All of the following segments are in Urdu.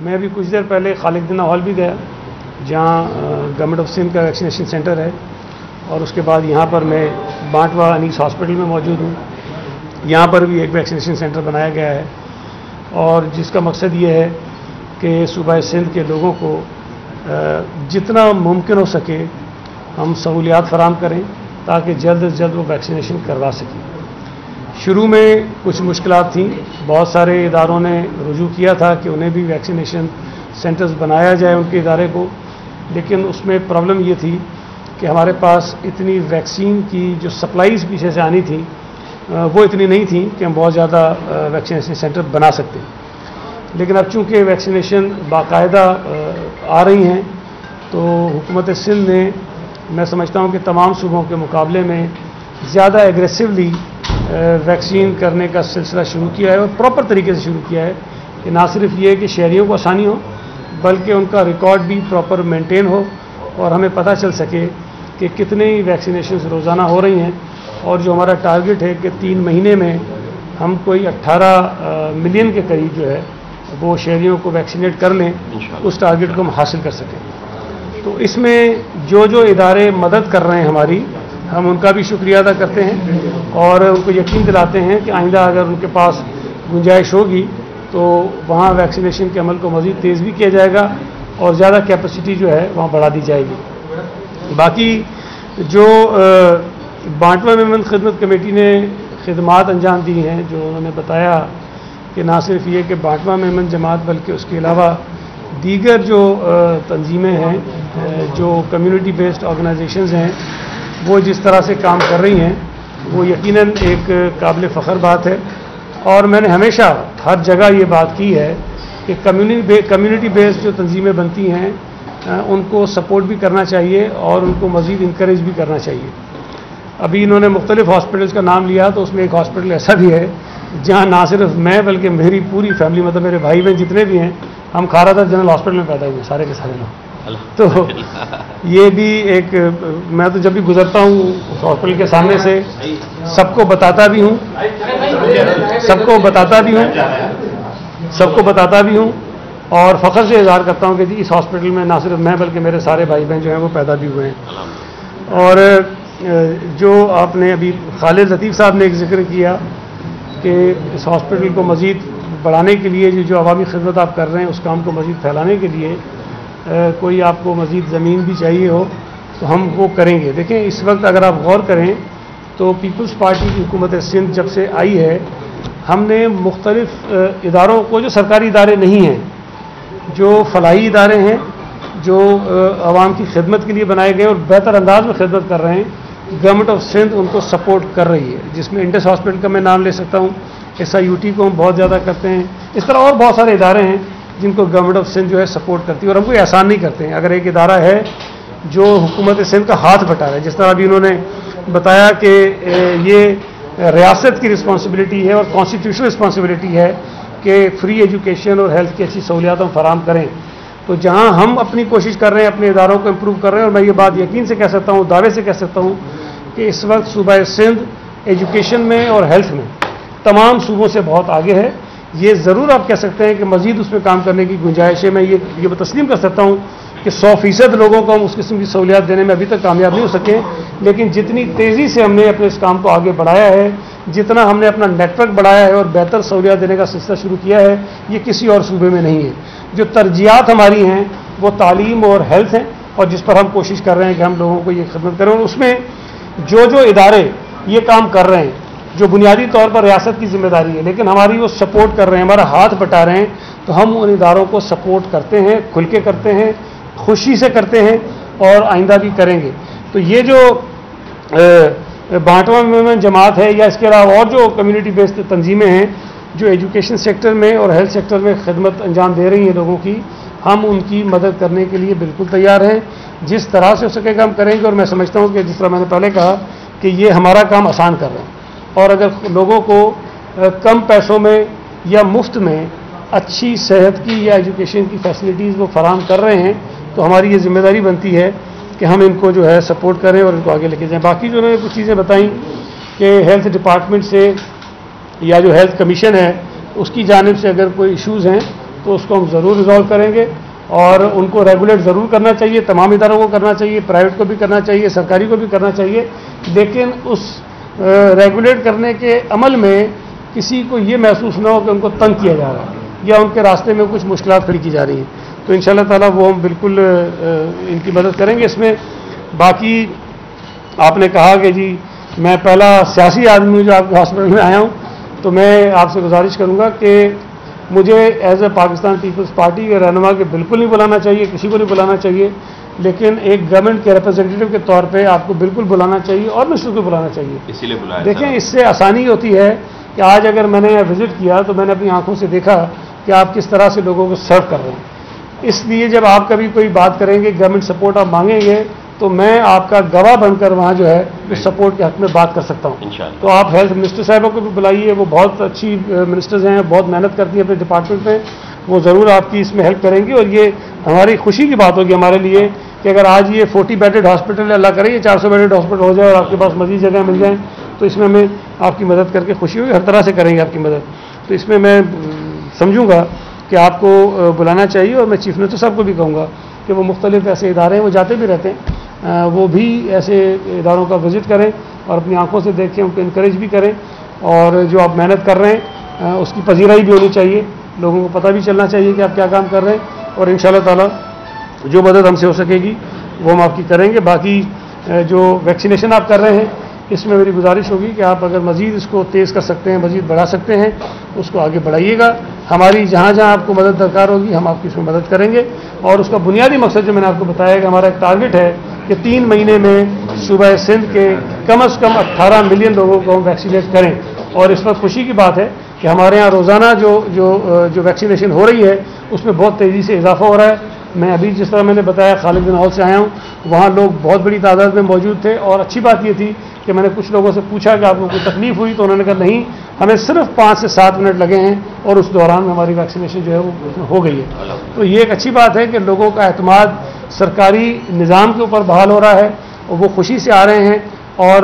میں ابھی کچھ دیر پہلے خالق دینا ہال بھی گیا جہاں گورنمنٹ آف سندھ کا ویکسینیشن سینٹر ہے، اور اس کے بعد یہاں پر میں بانٹوا انیس ہاسپٹل میں موجود ہوں. یہاں پر بھی ایک ویکسینیشن سینٹر بنایا گیا ہے، اور جس کا مقصد یہ ہے کہ صوبہ سندھ کے لوگوں کو جتنا ممکن ہو سکے ہم سہولیات فراہم کریں تاکہ جلد از جلد وہ ویکسینیشن کروا سکیں. شروع میں کچھ مشکلات تھیں، بہت سارے اداروں نے رجوع کیا تھا کہ انہیں بھی ویکسینیشن سینٹرز بنایا جائے ان کے ادارے کو، لیکن اس میں پرابلم یہ تھی کہ ہمارے پاس اتنی ویکسین کی جو سپلائیز پیچھے سے آنی تھی وہ اتنی نہیں تھیں کہ ہم بہت زیادہ ویکسینیشن سینٹر بنا سکتے. لیکن اب چونکہ ویکسینیشن باقاعدہ آ رہی ہیں تو حکومت سندھ نے، میں سمجھتا ہوں کہ تمام صوبوں کے مقابلے میں زیادہ ایگریسولی ویکسین کرنے کا سلسلہ شروع کیا ہے، اور پراپر طریقے سے شروع کیا ہے کہ نہ صرف یہ کہ شہریوں کو آسانی ہو بلکہ ان کا ریکارڈ بھی پراپر مینٹین ہو اور ہمیں پتہ چل سکے کہ کتنے ویکسینیشنز روزانہ ہو رہی ہیں. اور جو ہمارا ٹارگٹ ہے کہ 3 مہینے میں ہم کوئی 18 ملین کے قریب جو ہے وہ شہریوں کو ویکسینیٹ کر لیں، اس ٹارگٹ کو ہم حاصل کر سکیں. تو اس میں جو ادارے مدد کر رہے ہیں ہماری، ہم ان کا بھی شکریہ ادا کرتے ہیں اور ان کو یقین دلاتے ہیں کہ آئندہ اگر ان کے پاس گنجائش ہوگی تو وہاں ویکسینیشن کے عمل کو مزید تیز بھی کیا جائے گا اور زیادہ کیپیسٹی جو ہے وہاں بڑھا دی جائے گی. باقی جو بانٹوا میمن خدمت کمیٹی نے خدمات انجام دی ہیں، جو انہوں نے بتایا کہ نہ صرف یہ کہ بانٹوا میمن جماعت بلکہ اس کے علاوہ دیگر جو تنظیمیں ہیں، جو کمیونٹی بیسڈ آرگنائزیشنز ہیں، وہ جس طرح سے کام کر رہی ہیں وہ یقیناً ایک قابل فخر بات ہے. اور میں نے ہمیشہ ہر جگہ یہ بات کی ہے کہ کمیونٹی بیسڈ جو تنظیمیں بنتی ہیں ان کو سپورٹ بھی کرنا چاہیے اور ان کو مزید انکریج بھی کرنا چاہیے. ابھی انہوں نے مختلف ہاسپٹلس کا نام لیا تو اس میں ایک ہاسپٹل ایسا بھی ہے جہاں نہ صرف میں بلکہ میری پوری فیملی، مطلب میرے بھائی بہن جتنے بھی ہیں، ہم کھارا جنرل ہاسپٹل میں پیدا ہوئے سارے کے سارے لوگ. تو یہ بھی ایک، میں تو جب بھی گزرتا ہوں اس ہاسپٹل کے سامنے سے سب کو بتاتا بھی ہوں اور فخر سے اظہار کرتا ہوں کہ جی اس ہاسپٹل میں نہ صرف میں بلکہ میرے سارے بھائی بہن جو ہیں وہ پیدا بھی ہوئے ہیں. اور جو آپ نے ابھی خالد لطیف صاحب نے ایک ذکر کیا کہ اس ہاسپٹل کو مزید بڑھانے کے لیے جو عوامی خدمت آپ کر رہے ہیں اس کام کو مزید پھیلانے کے لیے کوئی آپ کو مزید زمین بھی چاہیے ہو تو ہم وہ کریں گے. دیکھیں اس وقت اگر آپ غور کریں تو پیپلز پارٹی کی حکومت سندھ جب سے آئی ہے ہم نے مختلف اداروں کو، جو سرکاری ادارے نہیں ہیں، جو فلاحی ادارے ہیں، جو عوام کی خدمت کے لیے بنائے گئے اور بہتر انداز میں خدمت کر رہے ہیں، گورنمنٹ آف سندھ ان کو سپورٹ کر رہی ہے، جس میں انڈس ہاسپٹل کا میں نام لے سکتا ہوں، SIUT کو ہم بہت زیادہ کرتے ہیں. اس طرح اور بہت سارے ادارے ہیں جن کو گورنمنٹ آف سندھ جو ہے سپورٹ کرتی ہے اور ہم کوئی احسان نہیں کرتے ہیں. اگر ایک ادارہ ہے جو حکومت سندھ کا ہاتھ بٹا رہا ہے، جس طرح ابھی انہوں نے بتایا کہ یہ ریاست کی رسپانسبلٹی ہے اور کانسٹیٹیوشنل رسپانسبلٹی ہے کہ فری ایجوکیشن اور ہیلتھ کی اچھی سہولیات ہم فراہم کریں. تو جہاں ہم اپنی کوشش کر رہے ہیں، اپنے اداروں کو امپروو کر رہے ہیں، اور میں یہ بات یقین سے کہہ سکتا ہوں، دعوے سے کہہ سکتا ہوں کہ اس وقت صوبہ سندھ ایجوکیشن میں اور ہیلتھ میں تمام صوبوں سے بہت آگے ہے. یہ ضرور آپ کہہ سکتے ہیں کہ مزید اس میں کام کرنے کی گنجائش ہے. میں یہ تسلیم کر سکتا ہوں کہ 100% لوگوں کو ہم اس قسم کی سہولیات دینے میں ابھی تک کامیاب نہیں ہو سکے، لیکن جتنی تیزی سے ہم نے اپنے اس کام کو آگے بڑھایا ہے، جتنا ہم نے اپنا نیٹ ورک بڑھایا ہے اور بہتر سہولیات دینے کا سلسلہ شروع کیا ہے، یہ کسی اور صوبے میں نہیں ہے. جو ترجیحات ہماری ہیں وہ تعلیم اور ہیلتھ ہیں، اور جس پر ہم کوشش کر رہے ہیں کہ ہم لوگوں کو یہ خدمت کریں. اور اس میں جو ادارے یہ کام کر رہے ہیں، جو بنیادی طور پر ریاست کی ذمہ داری ہے لیکن ہماری وہ سپورٹ کر رہے ہیں، ہمارا ہاتھ بٹا رہے ہیں، تو ہم ان اداروں کو سپورٹ کرتے ہیں، کھل کے کرتے ہیں، خوشی سے کرتے ہیں اور آئندہ بھی کریں گے. تو یہ جو بانٹوا میمن جماعت ہے یا اس کے علاوہ اور جو کمیونٹی بیسڈ تنظیمیں ہیں جو ایجوکیشن سیکٹر میں اور ہیلتھ سیکٹر میں خدمت انجام دے رہی ہیں لوگوں کی، ہم ان کی مدد کرنے کے لیے بالکل تیار ہیں. جس طرح سے ہو سکے گا ہم کریں گے. اور میں سمجھتا ہوں کہ جس طرح میں نے پہلے کہا کہ یہ ہمارا کام آسان کر رہے ہیں، اور اگر لوگوں کو کم پیسوں میں یا مفت میں اچھی صحت کی یا ایجوکیشن کی فیسلٹیز وہ فراہم کر رہے ہیں تو ہماری یہ ذمہ داری بنتی ہے کہ ہم ان کو جو ہے سپورٹ کریں اور ان کو آگے لے کے جائیں. باقی جو انہوں نے کچھ چیزیں بتائیں کہ ہیلتھ ڈپارٹمنٹ سے یا جو ہیلتھ کمیشن ہے اس کی جانب سے اگر کوئی ایشوز ہیں تو اس کو ہم ضرور ریزالو کریں گے اور ان کو ریگولیٹ ضرور کرنا چاہیے، تمام اداروں کو کرنا چاہیے، پرائیویٹ کو بھی کرنا چاہیے، سرکاری کو بھی کرنا چاہیے، لیکن اس ریگولیٹ کرنے کے عمل میں کسی کو یہ محسوس نہ ہو کہ ان کو تنگ کیا جا رہا ہے یا ان کے راستے میں کچھ مشکلات کھڑی کی جا رہی ہیں، تو انشاءاللہ تعالیٰ وہ ہم بالکل ان کی مدد کریں گے اس میں۔ باقی آپ نے کہا کہ جی میں پہلا سیاسی آدمی ہوں جو آپ کے ہاسپٹل میں آیا ہوں، تو میں آپ سے گزارش کروں گا کہ مجھے ایز اے پاکستان پیپلز پارٹی کے رہنما کے بالکل نہیں بلانا چاہیے، کسی کو نہیں بلانا چاہیے، لیکن ایک گورنمنٹ کے ریپرزینٹیو کے طور پہ آپ کو بالکل بلانا چاہیے اور منسٹر کو بلانا چاہیے، اسی لیے بلایا۔ دیکھیں اس سے آسانی ہوتی ہے کہ آج اگر میں نے وزٹ کیا تو میں نے اپنی آنکھوں سے دیکھا کہ آپ کس طرح سے لوگوں کو سرو کر رہے ہیں، اس لیے جب آپ کبھی کوئی بات کریں گے، گورنمنٹ سپورٹ آپ مانگیں گے، تو میں آپ کا گواہ بن کر وہاں جو ہے اس سپورٹ کے حق میں بات کر سکتا ہوں۔ تو آپ ہیلتھ منسٹر صاحبہ کو بھی بلائیے، وہ بہت اچھی منسٹرز ہیں، بہت محنت کرتی ہیں اپنے ڈپارٹمنٹ میں، وہ ضرور آپ کی اس میں ہیلپ کریں گی، اور یہ ہماری خوشی کی بات ہوگی ہمارے لیے کہ اگر آج یہ 40 بیڈڈ ہاسپٹل ہے، اللہ کرے یہ 400 بیڈڈ ہاسپٹل ہو جائے اور آپ کے پاس مزید جگہ مل جائیں، تو اس میں ہمیں آپ کی مدد کر کے خوشی ہوگی، ہر طرح سے کریں گے آپ کی مدد، تو اس میں میں سمجھوں گا کہ آپ کو بلانا چاہیے، اور میں چیف منسٹر صاحب کو بھی کہوں گا کہ وہ مختلف ایسے ادارے ہیں، وہ جاتے بھی رہتے ہیں، وہ بھی ایسے اداروں کا وزٹ کریں اور اپنی آنکھوں سے دیکھیں، ان کو انکریج بھی کریں، اور جو آپ محنت کر رہے ہیں اس کی پذیرائی بھی ہونی چاہیے، لوگوں کو پتہ بھی چلنا چاہیے کہ آپ کیا کام کر رہے ہیں، اور انشاءاللہ تعالی جو مدد ہم سے ہو سکے گی وہ ہم آپ کی کریں گے۔ باقی جو ویکسینیشن آپ کر رہے ہیں اس میں میری گزارش ہوگی کہ آپ اگر مزید اس کو تیز کر سکتے ہیں، مزید بڑھا سکتے ہیں، اس کو آگے بڑھائیے گا، ہماری جہاں جہاں آپ کو مدد درکار ہوگی ہم آپ کی اس میں مدد کریں گے، اور اس کا بنیادی مقصد جو میں نے آپ کو بتایا کہ ہمارا ایک ٹارگٹ ہے کہ 3 مہینے میں صوبہ سندھ کے کم از کم 18 ملین لوگوں کو ہم ویکسینیٹ کریں، اور اس وقت خوشی کی بات ہے کہ ہمارے یہاں روزانہ جو ویکسینیشن ہو رہی ہے اس میں بہت تیزی سے اضافہ ہو رہا ہے۔ میں ابھی جس طرح میں نے بتایا خالد بن ہال سے آیا ہوں، وہاں لوگ بہت بڑی تعداد میں موجود تھے، اور اچھی بات یہ تھی کہ میں نے کچھ لوگوں سے پوچھا کہ آپ کو کوئی تکلیف ہوئی، تو انہوں نے کہا نہیں، ہمیں صرف 5 سے 7 منٹ لگے ہیں اور اس دوران میں ہماری ویکسینیشن جو ہے وہ ہو گئی ہے۔ تو یہ ایک اچھی بات ہے کہ لوگوں کا اعتماد سرکاری نظام کے اوپر بحال ہو رہا ہے، اور وہ خوشی سے آ رہے ہیں، اور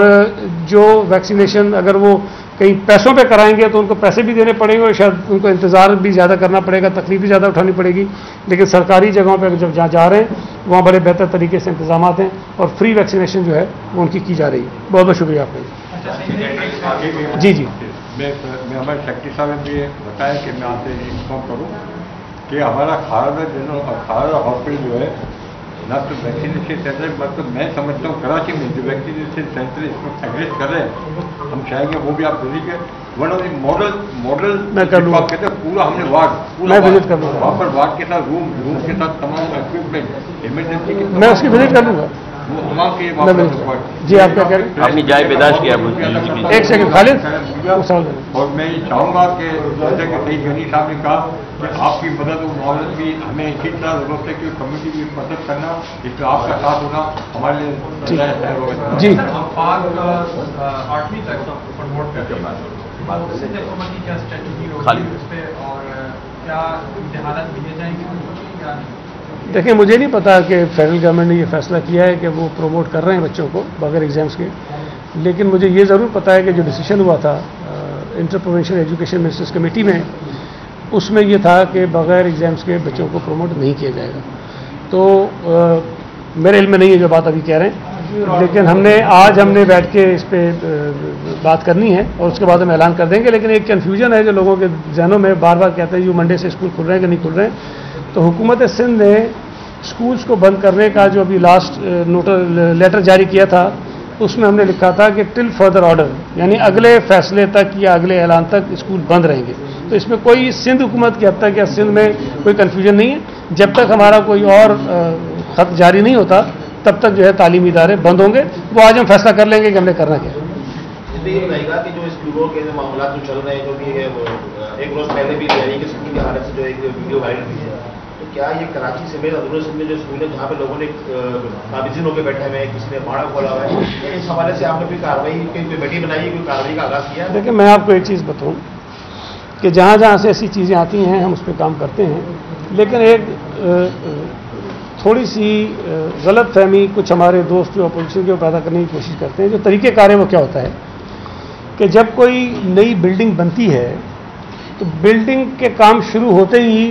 جو ویکسینیشن اگر وہ کہیں پیسوں پہ کرائیں گے تو ان کو پیسے بھی دینے پڑیں گے، اور شاید ان کو انتظار بھی زیادہ کرنا پڑے گا، تکلیف بھی زیادہ اٹھانی پڑے گی، لیکن سرکاری جگہوں پہ جب جہاں جا رہے ہیں وہاں بڑے بہتر طریقے سے انتظامات ہیں، اور فری ویکسینیشن جو ہے وہ ان کی جا رہی ہے۔ بہت بہت شکریہ آپ کا۔ جی جی میں ہمارے سیکرٹری صاحب نے بھی بتایا کہ میں آپ سے انفارم کروں کہ ہمارا کھارا ہاسپٹل جو ہے نہ تو ویکسینیشن سینٹر، مطلب میں سمجھتا ہوں کراچی میں جو ویکسینیشن سینٹر اس میں ایگزسٹ کر رہے ہیں، ہم چاہیں گے وہ بھی آپ وزٹ کریں۔ ون آف دی ماڈل میں کر لوں گا، کہتے ہیں پورا ہم نے وارڈ میں وزٹ کر لوں گا، وہاں پر وارڈ کے ساتھ روم کے ساتھ تمام اکوپمنٹ ایمرجنسی کے میں اس کی وزٹ کر لوں گا۔ جی آپ کیا کہہ رہے ہیں؟ اپنی جائے برداشت کیا؟ ایک سیکنڈ خالد، اور میں یہ چاہوں گا کہ جیسا کہ سعید غنی صاحب نے کہا کہ آپ کی مدد و معاونت بھی ہمیں اسی طرح ضرورت ہے کہ کمیونٹی کی مدد کرنا، اس میں آپ کا ساتھ ہونا ہمارے لیے جی دیکھیں مجھے نہیں پتا کہ فیڈرل گورنمنٹ نے یہ فیصلہ کیا ہے کہ وہ پروموٹ کر رہے ہیں بچوں کو بغیر ایگزامس کے، لیکن مجھے یہ ضرور پتا ہے کہ جو ڈیسیشن ہوا تھا inter provincial education ministers committee میں، اس میں یہ تھا کہ بغیر ایگزامس کے بچوں کو پروموٹ نہیں کیا جائے گا۔ تو میرے علم میں نہیں ہے جو بات ابھی کہہ رہے ہیں، لیکن آج ہم نے بیٹھ کے اس پہ بات کرنی ہے اور اس کے بعد ہم اعلان کر دیں گے۔ لیکن ایک کنفیوژن ہے جو لوگوں کے ذہنوں میں بار بار کہتے ہیں جو منڈے سے اسکول کھل رہے ہیں کہ نہیں کھل رہے ہیں، تو حکومت سندھ نے اسکولس کو بند کرنے کا جو ابھی لاسٹ لیٹر جاری کیا تھا اس میں ہم نے لکھا تھا کہ ٹل فردر آرڈر، یعنی اگلے فیصلے تک یا اگلے اعلان تک اسکول بند رہیں گے۔ تو اس میں کوئی سندھ حکومت کی حد تک یا سندھ میں کوئی کنفیوژن نہیں ہے، جب تک ہمارا کوئی اور خط جاری نہیں ہوتا تب تک جو ہے تعلیمی ادارے بند ہوں گے۔ وہ آج ہم فیصلہ کر لیں گے کہ ہم نے کرنا کیا ہے۔ یہ بتائیے گا کہ جو اسکولوں کے معاملات جو چل رہے ہیں، جو بھی ہے ایک روز پہلے بھی یعنی کہ اسکول کی حالت سے جو ایک ویڈیو وائرل ہوئی ہے، تو کیا یہ کراچی سمیت اندرون سندھ میں جو اسکول ہے جہاں پہ لوگوں نے نابزین ہو کے بیٹھے ہوئے ہیں، کسی نے باڑا کھولا ہوا ہے، اس حوالے سے آپ نے کوئی کارروائی کوئی کمیٹی بنائی، کوئی کارروائی کا آغاز کیا؟ دیکھیں میں آپ کو ایک چیز بتاؤں کہ جہاں جہاں سے ایسی چیزیں آتی ہیں ہم اس پہ کام کرتے ہیں، لیکن ایک تھوڑی سی غلط فہمی کچھ ہمارے دوست جو اپوزیشن کے پیدا کرنے کی کوشش کرتے ہیں۔ جو طریقہ کار ہے وہ کیا ہوتا ہے کہ جب کوئی نئی بلڈنگ بنتی ہے تو بلڈنگ کے کام شروع ہوتے ہی